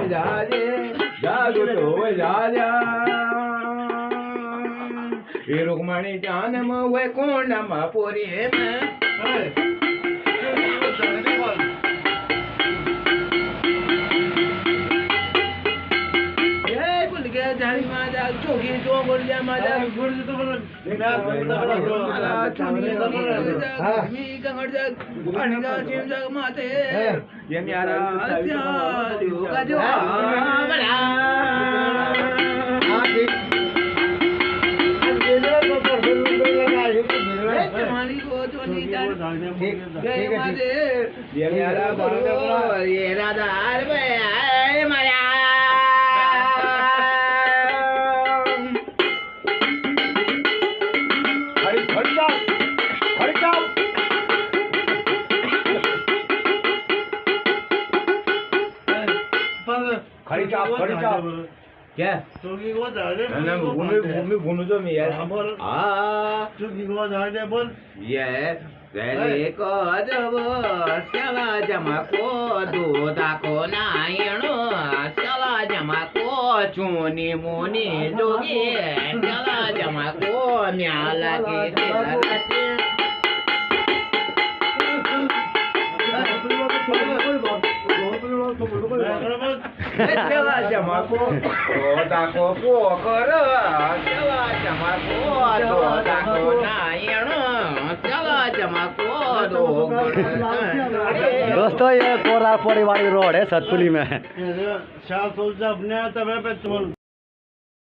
જાજે જાગો તો જાજા એ રૂકમણી જાનમ હોય કોણમાં પોરી ચોકી જો બોલ્યા માજા માતે એમ क्या चौकी को जाने भूमि भूमि जो मैं यार बोल चौकी को जाने बोल ये पहले को जब चला जमा को दूधा को नायणो चला जमा को चूनी मुनी जोगी चला जमा को म्याला के लगाते चला जमा को दूधा को पोकर चला जमा को दूधा को नायणो चला जमा को दोस्तों ये कोरा परिवार रोड है सतपुली में। शाह सोचा अपने तब पे